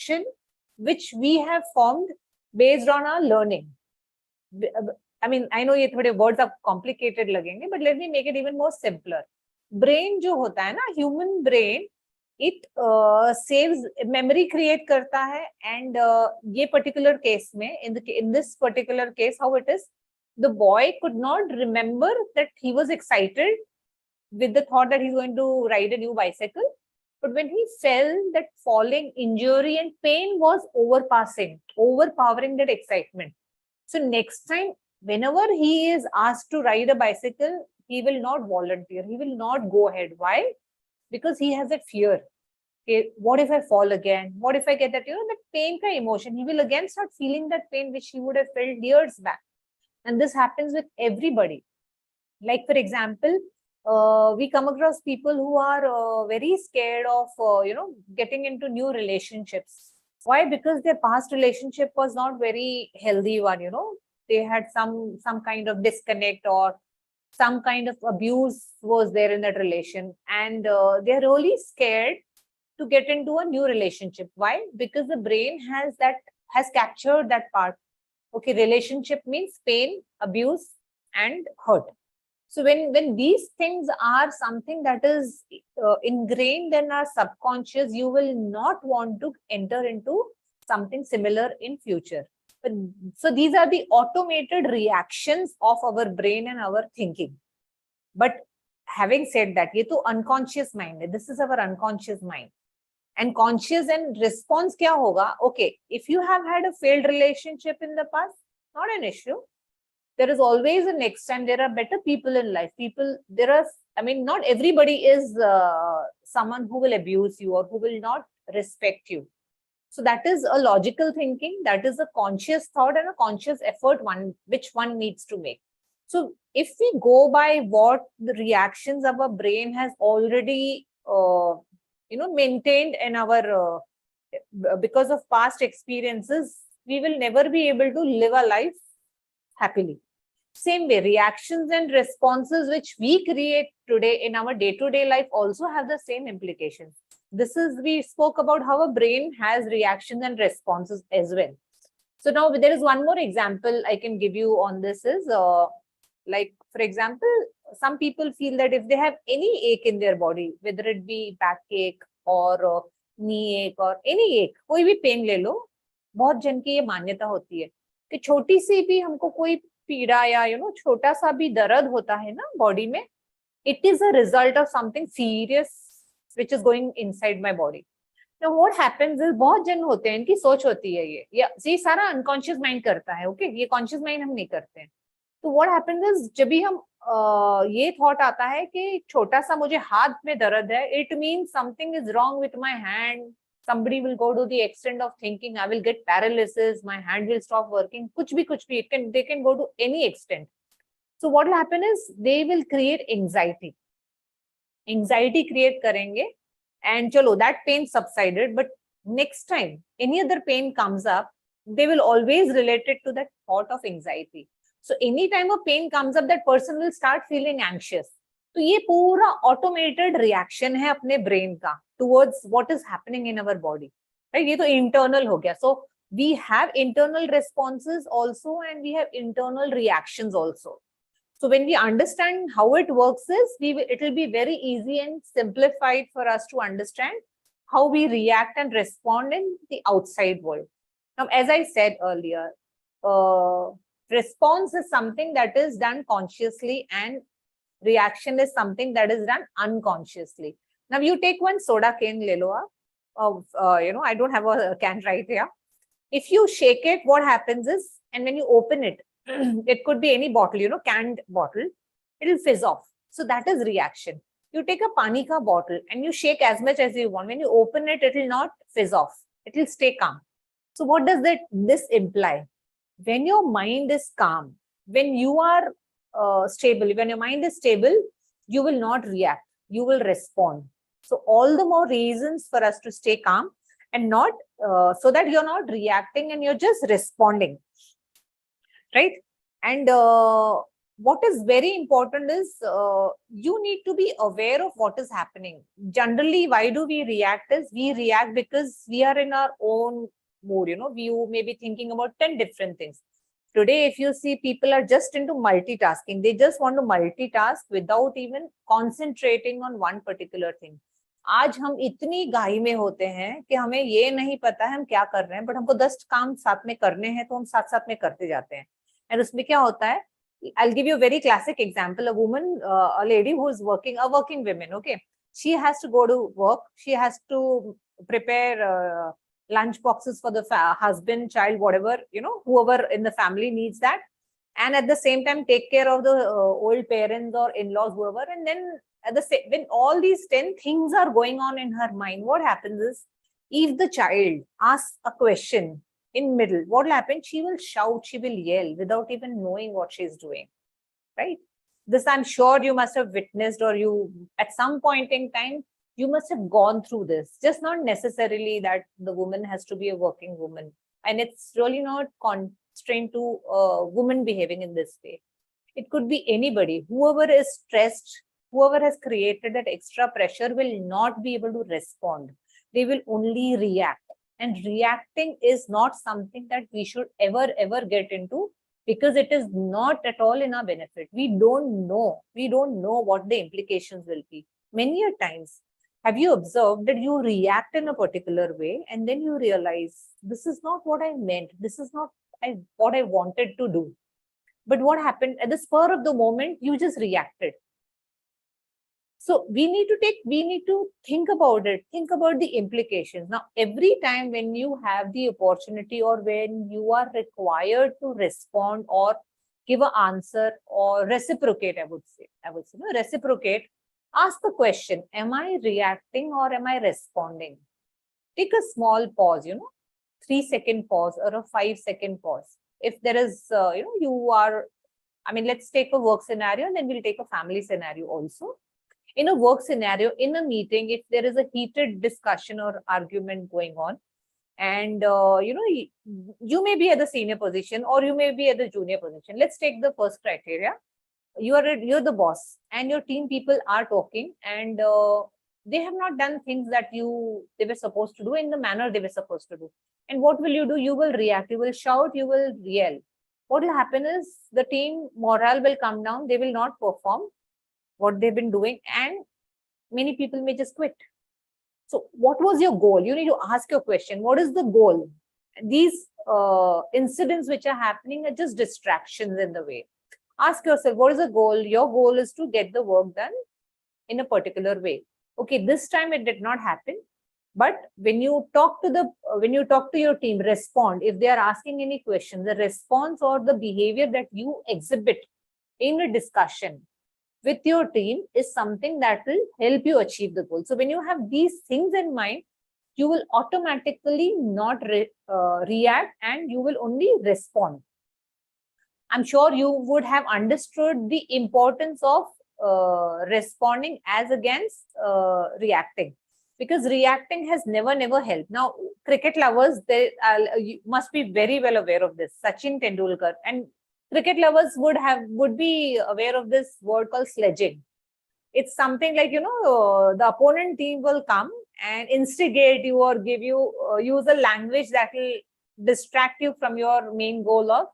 reaction which we have formed based on our learning. I mean, I know ये थोड़े words are complicated लगेंगे, but let me make it even more simpler. Brain जो होता है ना, human brain, it saves memory create करता है, and ये particular case में, in this particular case, how it is, the boy could not remember that he was excited with the thought that he's going to ride a new bicycle. But when he felt that falling, injury and pain was overpowering that excitement. So next time, whenever he is asked to ride a bicycle, he will not volunteer. He will not go ahead. Why? Because he has that fear. Okay, what if I fall again? What if I get that, that pain ka emotion? He will again start feeling that pain which he would have felt years back. And this happens with everybody. Like, for example, we come across people who are very scared of, getting into new relationships. Why? Because their past relationship was not very healthy one, They had some kind of disconnect or some kind of abuse was there in that relation. And they're really scared to get into a new relationship. Why? Because the brain has captured that part. Okay, relationship means pain, abuse, and hurt. So when these things are something that is ingrained in our subconscious, you will not want to enter into something similar in future. But, so these are the automated reactions of our brain and our thinking. But having said that, ये तो unconscious mind है. This is our unconscious mind. And conscious and response क्या होगा? Okay, if you have had a failed relationship in the past, not an issue. There is always a next time. There are better people in life. Not everybody is someone who will abuse you or who will not respect you. So that is a logical thinking. That is a conscious thought and a conscious effort which one needs to make. So if we go by what the reactions of our brain has already, maintained in our, because of past experiences, we will never be able to live a life happily. Same way, reactions and responses which we create today in our day-to-day life also have the same implications. We spoke about how a brain has reactions and responses as well. So now there is one more example I can give you on this is, like, for example, some people feel that if they have any ache in their body, whether it be backache or knee ache or any ache, कोई भी pain ले लो, बहुत जन की ये मान्यता होती है कि छोटी सी भी हमको कोई पीड़ा या छोटा सा भी दर्द होता है ना बॉडी में, it is a result of something serious which is going inside my body. Now what happens is, बहुत जन होते हैं, इनकी सोच होती है ये सारा unconscious mind करता है, okay? ये conscious mind हम नहीं करते हैं. तो what happens is, जब भी हम ये थॉट आता है कि छोटा सा मुझे हाथ में दर्द है, it means something is wrong with my hand. Somebody will go to the extent of thinking I will get paralysis, my hand will stop working. कुछ भी, they can go to any extent. So what will happen is, they will create anxiety. Anxiety create करेंगे, and चलो, that pain subsided, but next time any other pain comes up, they will always relate it to that thought of anxiety. So anytime a pain comes up, that person will start feeling anxious. तो ये पूरा automated reaction है अपने brain का towards what is happening in our body, right? ये तो internal हो गया. So we have internal responses also, and we have internal reactions also. So when we understand how it works it will be very easy and simplified for us to understand how we react and respond in the outside world. Now, as I said earlier, response is something that is done consciously and reaction is something that is done unconsciously. Now you take one soda can, le lo I don't have a can right here. If you shake it, what happens is, and when you open it, it could be any bottle, canned bottle, it will fizz off. So that is reaction. You take a pani ka bottle and you shake as much as you want. When you open it, it will not fizz off. It will stay calm. So what does this imply? When your mind is calm, when you are stable, when your mind is stable, you will not react, you will respond. So all the more reasons for us to stay calm and not, so that you're not reacting and you're just responding, right? And what is very important is you need to be aware of what is happening. Generally, why do we react is we react because we are in our own mood. You may be thinking about 10 different things. Today, if you see, people are just into multitasking. They just want to multitask without even concentrating on one particular thing. आज हम इतनी गाई में होते हैं कि हमें ये नहीं पता है हम क्या कर रहे हैं, बट हमको 10 काम साथ में करने हैं तो हम साथ साथ में करते जाते हैं. एंड उसमें क्या होता है, I'll give you a very classic example. A woman, a lady who is working, a working woman, okay. She has to go to work. She has to prepare lunch boxes for the husband, child, whatever, whoever in the family needs that. And at the same time, take care of the old parents or in-laws, whoever. And then when all these 10 things are going on in her mind, what happens is, if the child asks a question in middle, what will happen? She will shout, she will yell without even knowing what she's doing, right? This I'm sure you must have witnessed, or you at some point in time, you must have gone through this. Just not necessarily that the woman has to be a working woman. And it's really not constrained to a woman behaving in this way. It could be anybody. Whoever is stressed, whoever has created that extra pressure will not be able to respond. They will only react. And reacting is not something that we should ever get into, because it is not at all in our benefit. We don't know what the implications will be. Many a times, have you observed that you react in a particular way and then you realize, this is not what I meant, this is not what I wanted to do. But what happened at the spur of the moment, you just reacted. So we need to think about it, think about the implications. Now, every time when you have the opportunity, or when you are required to respond or give an answer or reciprocate, I would say, reciprocate, ask the question, am I reacting or am I responding? Take a small pause, 3-second pause or a 5-second pause. If there is, let's take a work scenario and then we'll take a family scenario also. In a work scenario, in a meeting, if there is a heated discussion or argument going on, and you may be at the senior position or you may be at the junior position. Let's take the first criteria. You're the boss and your team people are talking, and they have not done things that they were supposed to do in the manner they were supposed to do. And what will you do? You will react, you will shout, you will yell. What will happen is the team morale will come down, they will not perform what they've been doing, and many people may just quit. So what was your goal? You need to ask your question. What is the goal? These incidents which are happening are just distractions in the way. Ask yourself, what is the goal? Your goal is to get the work done in a particular way. Okay, this time it did not happen. But when you talk to your team, respond. If they are asking any questions, the response or the behavior that you exhibit in a discussion with your team is something that will help you achieve the goal. So when you have these things in mind, you will automatically not react, and you will only respond. I'm sure you would have understood the importance of responding as against reacting, because reacting has never helped. Now, cricket lovers, you must be very well aware of this. Sachin Tendulkar, and cricket lovers would be aware of this word called sledging. It's something like, the opponent team will come and instigate you or give you, use a language that will distract you from your main goal of,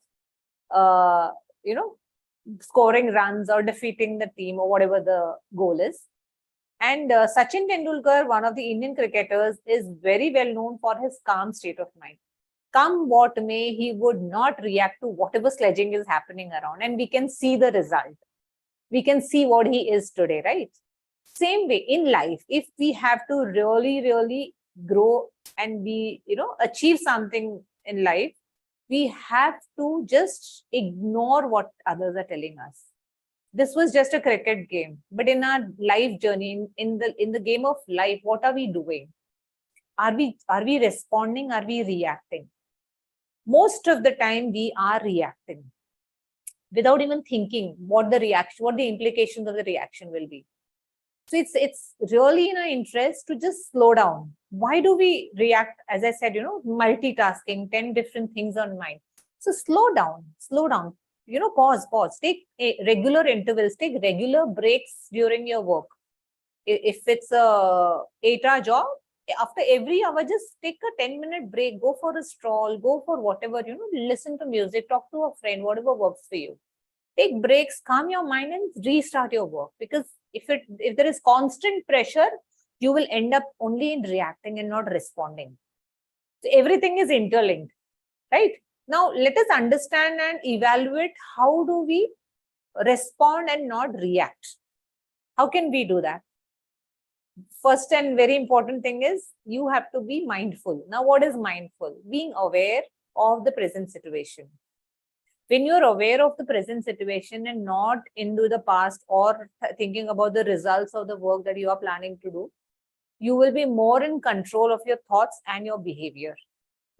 scoring runs or defeating the team or whatever the goal is. And Sachin Tendulkar, one of the Indian cricketers, is very well known for his calm state of mind. Come what may, he would not react to whatever sledging is happening around. And we can see the result. We can see what he is today, right? Same way in life, if we have to really grow and achieve something in life, we have to just ignore what others are telling us. This was just a cricket game, but in our life journey, in the game of life, what are we doing? Are we responding? Are we reacting? Most of the time we are reacting without even thinking what the implications of the reaction will be. So it's really in our interest to just slow down. Why do we react? As I said, multitasking, 10 different things on mind. So slow down. pause, take regular intervals, take regular breaks during your work. If it's a 8-hour job, after every hour, just take a 10-minute break, go for a stroll, go for whatever, listen to music, talk to a friend, whatever works for you. Take breaks, calm your mind and restart your work. Because if there is constant pressure, you will end up only in reacting and not responding. So everything is interlinked, right? Now, let us understand and evaluate how do we respond and not react. How can we do that? First and very important thing is you have to be mindful. Now, what is mindful? Being aware of the present situation. When you're aware of the present situation and not into the past or thinking about the results of the work that you are planning to do, you will be more in control of your thoughts and your behavior.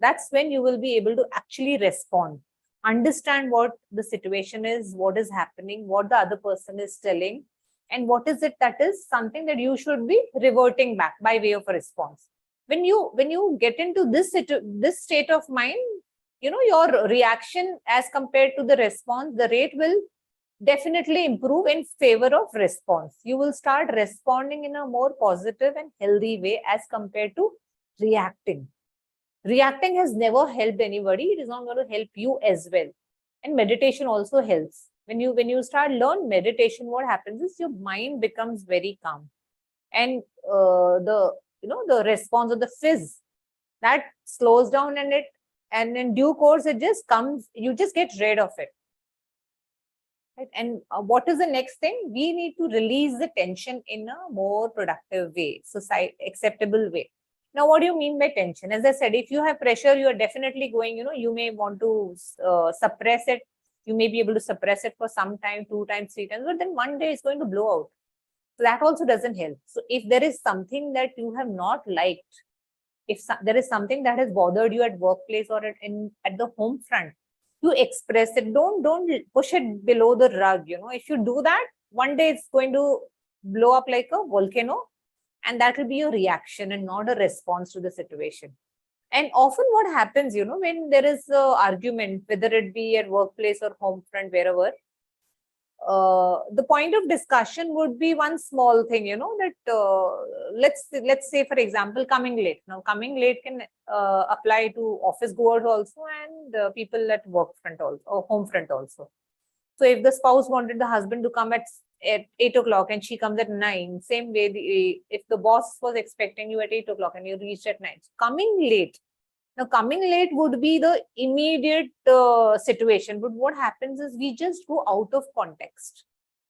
That's when you will be able to actually respond, understand what the situation is, what is happening, what the other person is telling, and what is it that is something that you should be reverting back by way of a response. When you get into this state of mind, your reaction as compared to the response, the rate will definitely improve in favor of response. You will start responding in a more positive and healthy way as compared to reacting. Reacting has never helped anybody. It is not going to help you as well. And meditation also helps. When you start learn meditation, what happens is your mind becomes very calm, and the response of the fizz that slows down, and in due course it just comes. You just get rid of it. Right? And what is the next thing? We need to release the tension in a more productive way, acceptable way. Now, what do you mean by tension? As I said, if you have pressure, you are definitely going, you may want to suppress it. You may be able to suppress it for some time, 2 times, 3 times, but then one day it's going to blow out. So that also doesn't help. So if there is something that you have not liked, if there is something that has bothered you at workplace or at the home front, you express it. Don't push it below the rug. If you do that, one day it's going to blow up like a volcano, and that will be your reaction and not a response to the situation. And often what happens, when there is an argument, whether it be at workplace or home front, wherever, the point of discussion would be one small thing, that let's say, for example, coming late. Now, coming late can apply to office goers also and people at work front also, or home front also. So if the spouse wanted the husband to come at 8 o'clock and she comes at 9, same way, if the boss was expecting you at 8 o'clock and you reached at 9, so coming late. Now, coming late would be the immediate situation. But what happens is we just go out of context.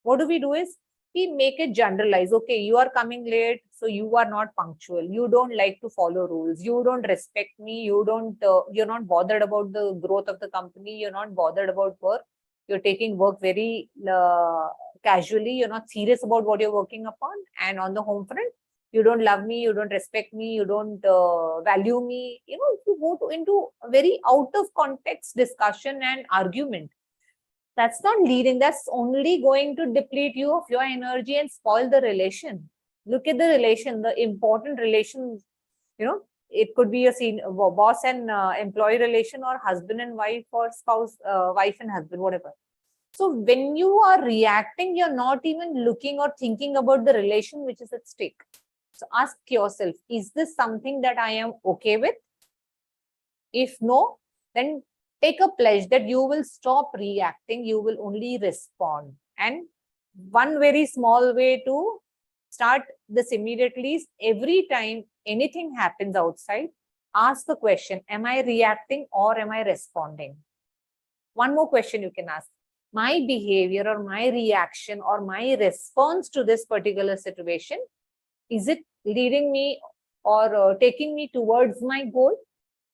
What do? Is we make it generalized. Okay, you are coming late, so you are not punctual. You don't like to follow rules. You don't respect me. You're not bothered about the growth of the company. You're not bothered about work. You're taking work very casually. You're not serious about what you're working upon. And on the home front, you don't love me, you don't respect me, you don't value me. If you go into a very out of context discussion and argument, that's not leading. That's only going to deplete you of your energy and spoil the relation. Look at the relation, the important relations. It could be a boss and employee relation, or husband and wife, or spouse, wife and husband, whatever. So when you are reacting, you're not even looking or thinking about the relation which is at stake. So ask yourself, is this something that I am okay with? If no, then take a pledge that you will stop reacting, you will only respond. And one very small way to start this immediately is every time anything happens outside, ask the question, am I reacting or am I responding? One more question you can ask. My behavior or my reaction or my response to this particular situation, is it leading me or taking me towards my goal?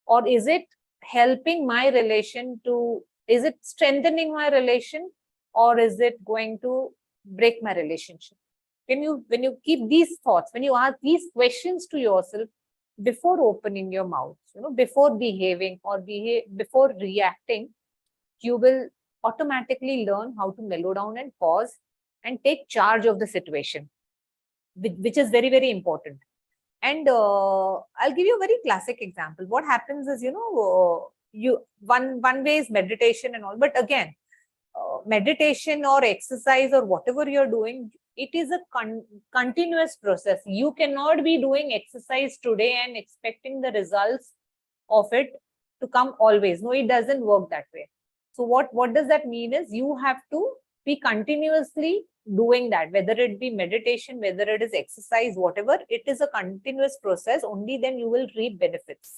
Or is it helping my relation is it strengthening my relation, or is it going to break my relationship? When you keep these thoughts, when you ask these questions to yourself before opening your mouth, before behaving or before reacting, you will automatically learn how to mellow down and pause and take charge of the situation, which is very, very important. And I'll give you a very classic example. What happens is, one way is meditation and all, but again, meditation or exercise or whatever you're doing, it is a continuous process. You cannot be doing exercise today and expecting the results of it to come always. No, it doesn't work that way. So what does that mean is you have to be continuously doing that, whether it be meditation, whether it is exercise, whatever, it is a continuous process. Only then you will reap benefits.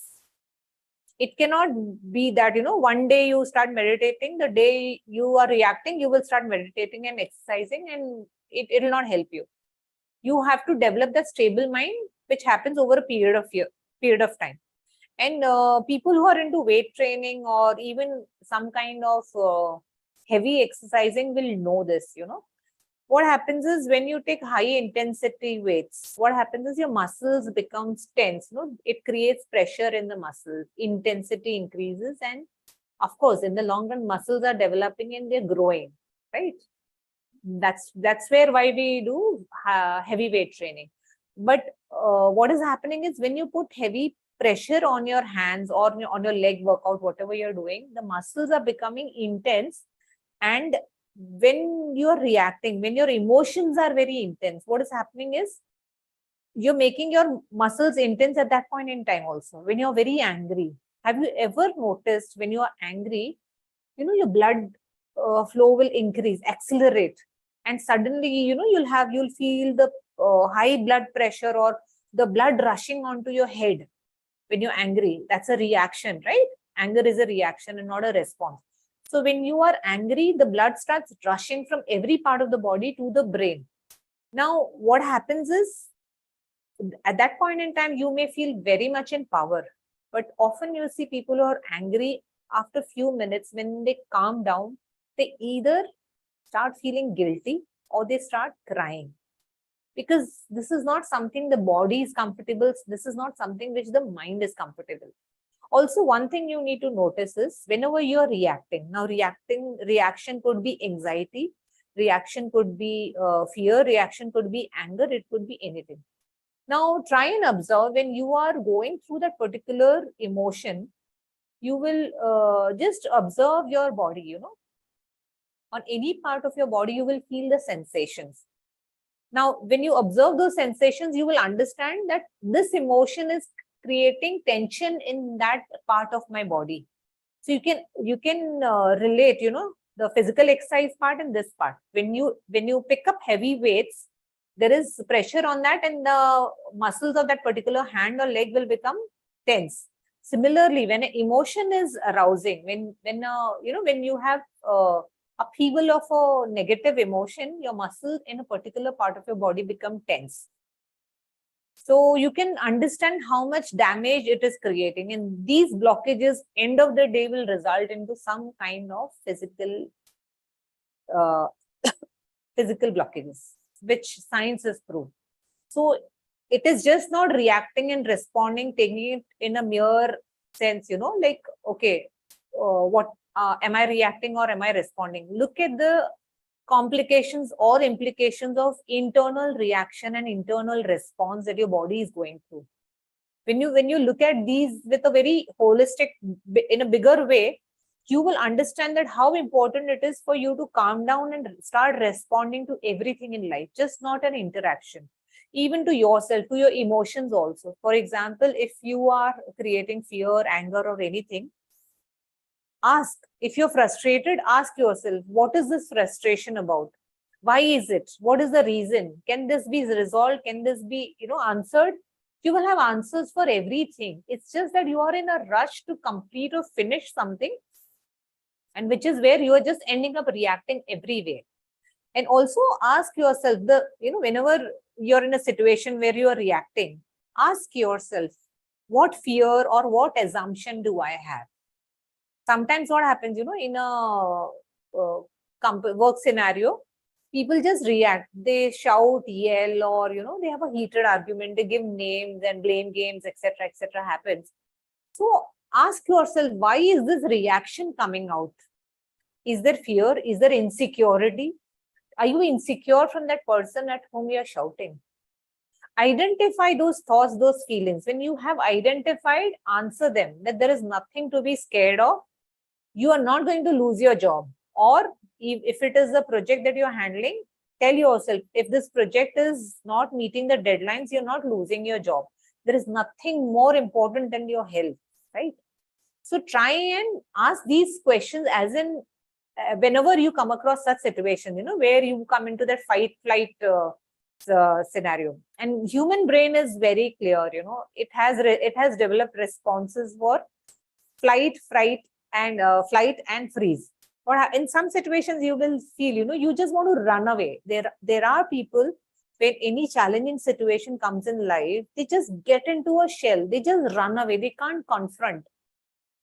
It cannot be that, one day you start meditating, the day you are reacting, you will start meditating and exercising, and it will not help you. You have to develop that stable mind, which happens over a period of time. And people who are into weight training or even some kind of heavy exercising will know this, What happens is when you take high intensity weights, what happens is your muscles becomes tense. It creates pressure in the muscles, intensity increases, and of course, in the long run, muscles are developing and they're growing, right? That's why we do heavy weight training. But what is happening is when you put heavy pressure on your hands or on your leg workout, whatever you're doing, the muscles are becoming intense. And when you're reacting, when your emotions are very intense, what is happening is you're making your muscles intense at that point in time also. When you're very angry, have you ever noticed when you are angry, your blood flow will increase, accelerate, and suddenly, you'll feel the high blood pressure or the blood rushing onto your head when you're angry. That's a reaction, right? Anger is a reaction and not a response. So when you are angry, the blood starts rushing from every part of the body to the brain. Now, what happens is, at that point in time, you may feel very much in power. But often you see people who are angry after a few minutes, when they calm down, they either start feeling guilty or they start crying. Because this is not something the body is comfortable. This is not something which the mind is comfortable. Also, one thing you need to notice is whenever you're reacting, now reaction could be anxiety, reaction could be fear, reaction could be anger, it could be anything. Now, try and observe when you are going through that particular emotion, you will just observe your body, On any part of your body, you will feel the sensations. Now, when you observe those sensations, you will understand that this emotion is creating tension in that part of my body. So you can relate, the physical exercise part and this part. When you pick up heavy weights, there is pressure on that, and the muscles of that particular hand or leg will become tense. Similarly, when an emotion is arousing, when you have upheaval of a negative emotion, your muscles in a particular part of your body become tense. So you can understand how much damage it is creating, and these blockages, end of the day, will result into some kind of physical blockages, which science has proved. So it is just not reacting and responding, taking it in a mere sense, like, okay, what am I reacting or am I responding? Look at the complications or implications of internal reaction and internal response that your body is going through. When you look at these with a very holistic, in a bigger way, you will understand that how important it is for you to calm down and start responding to everything in life, just not an interaction, even to yourself, to your emotions also. For example, if you are creating fear, anger, or anything, ask. If you're frustrated, ask yourself, what is this frustration about? Why is it? What is the reason? Can this be resolved? Can this be, answered? You will have answers for everything. It's just that you are in a rush to complete or finish something, and which is where you are just ending up reacting everywhere. And also ask yourself, whenever you're in a situation where you are reacting, ask yourself, what fear or what assumption do I have? Sometimes what happens, in a work scenario, people just react. They shout, yell, or, they have a heated argument. They give names and blame games, etc., happens. So ask yourself, why is this reaction coming out? Is there fear? Is there insecurity? Are you insecure from that person at whom you're shouting? Identify those thoughts, those feelings. When you have identified, answer them, that there is nothing to be scared of. You are not going to lose your job, or if it is a project that you're handling, tell yourself, if this project is not meeting the deadlines, you're not losing your job. There is nothing more important than your health, right? So try and ask these questions as in whenever you come across such situations, where you come into that fight flight scenario. And human brain is very clear, it has developed responses for flight, flight and freeze. Or in some situations you will feel, you just want to run away. There are people, when any challenging situation comes in life, they just get into a shell, they just run away, they can't confront.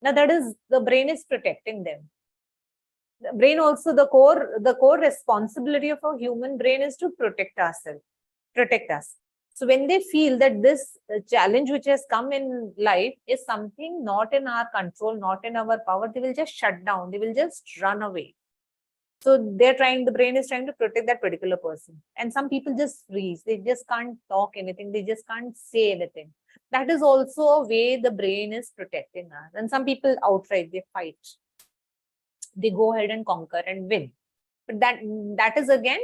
Now that is, the brain is protecting them. The brain also, the core responsibility of a human brain is to protect us. So when they feel that this challenge which has come in life is something not in our control, not in our power, they will just shut down, they will just run away. So the brain is trying to protect that particular person. And some people just freeze, they just can't talk anything, they just can't say anything. That is also a way the brain is protecting us. And some people outright, they fight. They go ahead and conquer and win. But that is again,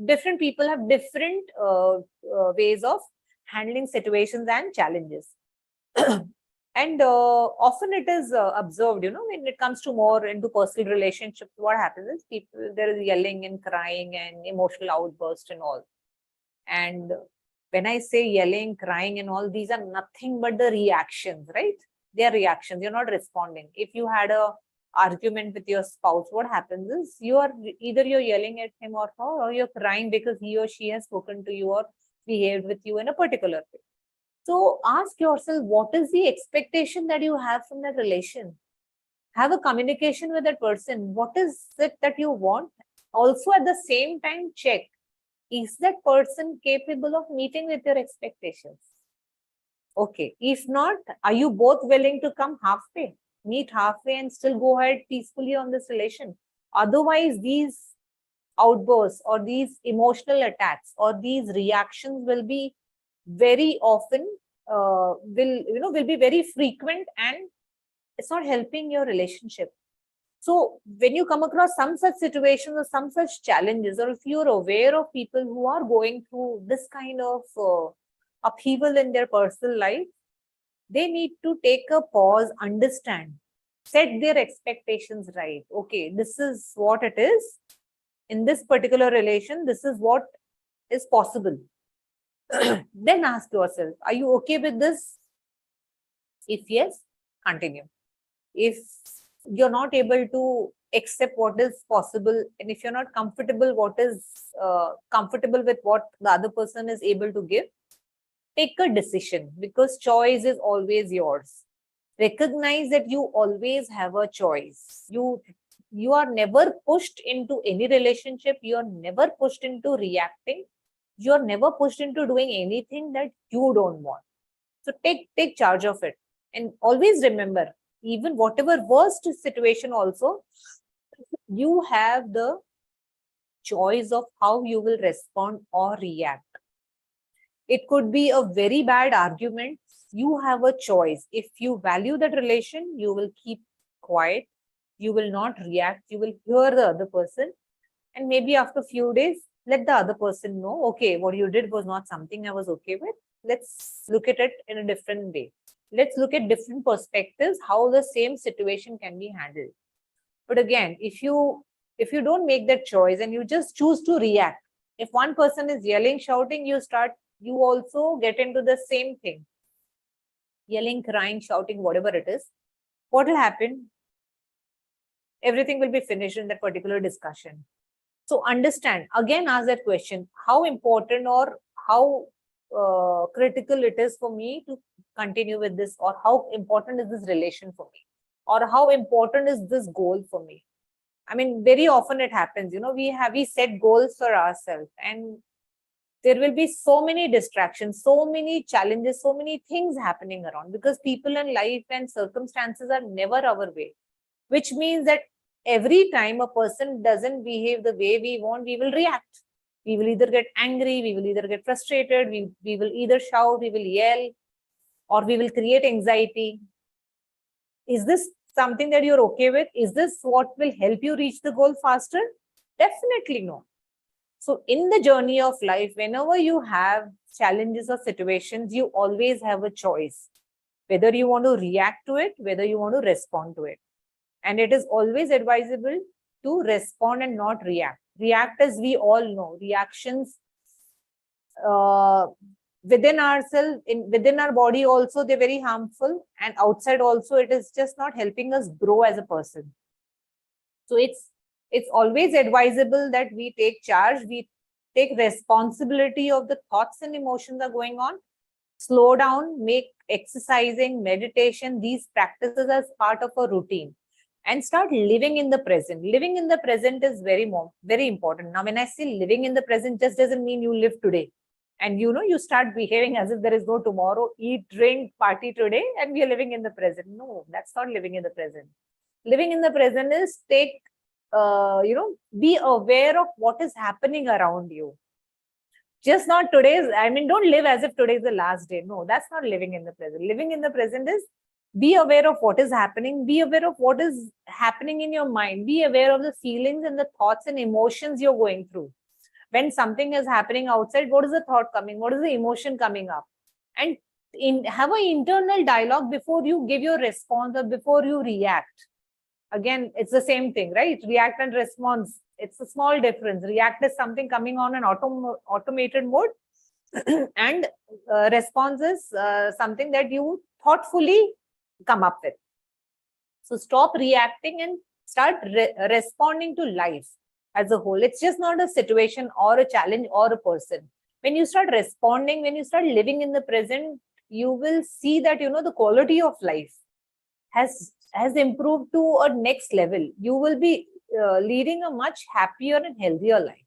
different people have different ways of handling situations and challenges. And often it is observed, when it comes to more into personal relationships, what happens is there is yelling and crying and emotional outburst and all. And when I say yelling, crying and all, these are nothing but the reactions, right? They are reactions. You're not responding. If you had a argument with your spouse, what happens is you're yelling at him or her, or you're crying because he or she has spoken to you or behaved with you in a particular way. So ask yourself, what is the expectation that you have from that relation? Have a communication with that person. What is it that you want? Also, at the same time, check, is that person capable of meeting with your expectations? Okay. If not, are you both willing to come halfway? Meet halfway and still go ahead peacefully on this relation. Otherwise, these outbursts or these emotional attacks or these reactions will be very often will be very frequent, and it's not helping your relationship. So when you come across some such situations or some such challenges, or if you're aware of people who are going through this kind of upheaval in their personal life, they need to take a pause, understand, set their expectations right. Okay, this is what it is. In this particular relation, this is what is possible. Then ask yourself, are you okay with this? If yes, continue. If you're not able to accept what is possible, and if you're not comfortable comfortable with what the other person is able to give, take a decision, because choice is always yours. Recognize that you always have a choice. You are never pushed into any relationship. You are never pushed into reacting. You are never pushed into doing anything that you don't want. So take charge of it. And always remember, even whatever worst situation also, you have the choice of how you will respond or react. It could be a very bad argument. You have a choice. If you value that relation, you will keep quiet. You will not react. You will hear the other person. And maybe after a few days, let the other person know, okay, what you did was not something I was okay with. Let's look at it in a different way. Let's look at different perspectives, how the same situation can be handled. But again, if you don't make that choice and you just choose to react, if one person is yelling, shouting, you also get into the same thing. Yelling, crying, shouting, whatever it is. What will happen? Everything will be finished in that particular discussion. So understand, again ask that question, how important or how critical it is for me to continue with this, or how important is this relation for me, or how important is this goal for me. I mean, very often it happens, we set goals for ourselves, and there will be so many distractions, so many challenges, so many things happening around, because people in life and circumstances are never our way, which means that every time a person doesn't behave the way we want, we will react. We will either get angry, we will either get frustrated, we will either shout, we will yell, or we will create anxiety. Is this something that you're okay with? Is this what will help you reach the goal faster? Definitely no. So in the journey of life, whenever you have challenges or situations, you always have a choice, whether you want to react to it, whether you want to respond to it. And it is always advisable to respond and not react. React, as we all know, reactions within ourselves, within our body also, they're very harmful, and outside also, it is just not helping us grow as a person. So it's always advisable that we take charge, we take responsibility of the thoughts and emotions are going on, slow down, make exercising, meditation, these practices as part of a routine, and start living in the present. Living in the present is very important. Now, when I say living in the present, just doesn't mean you live today. And you start behaving as if there is no tomorrow, eat, drink, party today, and we are living in the present. No, that's not living in the present. Living in the present is be aware of what is happening around you. Just not today's, don't live as if today is the last day. No, that's not living in the present. Living in the present is be aware of what is happening, be aware of what is happening in your mind, be aware of the feelings and the thoughts and emotions you're going through. When something is happening outside, what is the thought coming? What is the emotion coming up? And have an internal dialogue before you give your response or before you react. Again, it's the same thing, right? React and response. It's a small difference. React is something coming on an automated mode, and response is something that you thoughtfully come up with. So stop reacting and start responding to life as a whole. It's just not a situation or a challenge or a person. When you start responding, when you start living in the present, you will see that, the quality of life has improved to a next level. You will be leading a much happier and healthier life.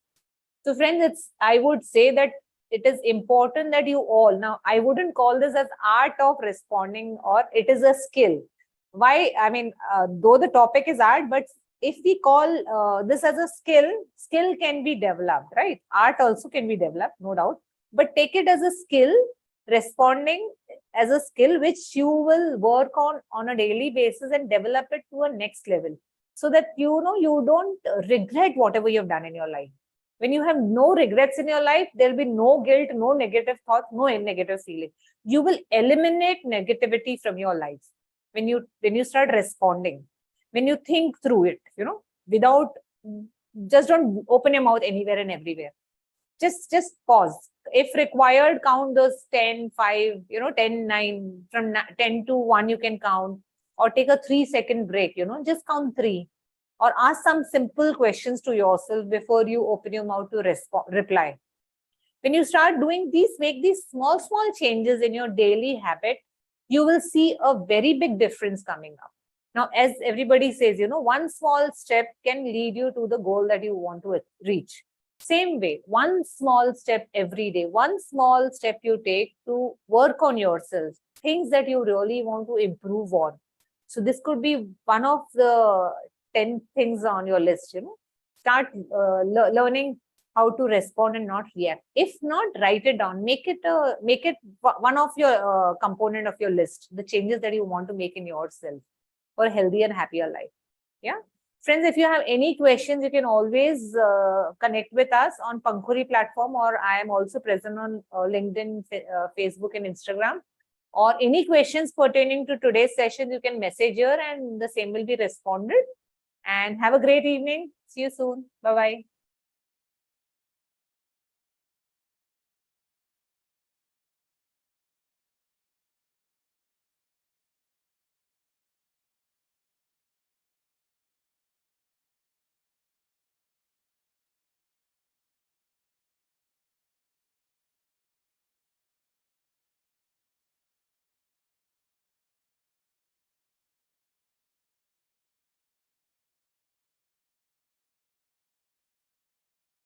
So friends, I would say that it is important that you all, now I wouldn't call this as art of responding, or it is a skill. Why? Though the topic is art, but if we call this as a skill can be developed, right? Art also can be developed, no doubt, but take it as a skill, responding as a skill which you will work on a daily basis and develop it to a next level, so that you don't regret whatever you've done in your life. When you have no regrets in your life, there'll be no guilt, no negative thoughts, no negative feeling. You will eliminate negativity from your life when you start responding, when you think through it, without, just don't open your mouth anywhere and everywhere. Just pause. If required, count those 10, 5, 10, 9, from 10 to 1 you can count, or take a 3-second break, just count 3, or ask some simple questions to yourself before you open your mouth to reply. When you start doing these, make these small changes in your daily habit, you will see a very big difference coming up. Now, as everybody says, one small step can lead you to the goal that you want to reach. Same way, one small step every day, one small step you take to work on yourself, things that you really want to improve on. So this could be one of the 10 things on your list, start learning how to respond and not react. If not, write it down, make it one of your component of your list, the changes that you want to make in yourself for a healthy and happier life. Yeah. Friends, if you have any questions, you can always connect with us on Pankhuri platform, or I am also present on LinkedIn, Facebook and Instagram. Or any questions pertaining to today's session, you can message here and the same will be responded. And have a great evening. See you soon. Bye-bye.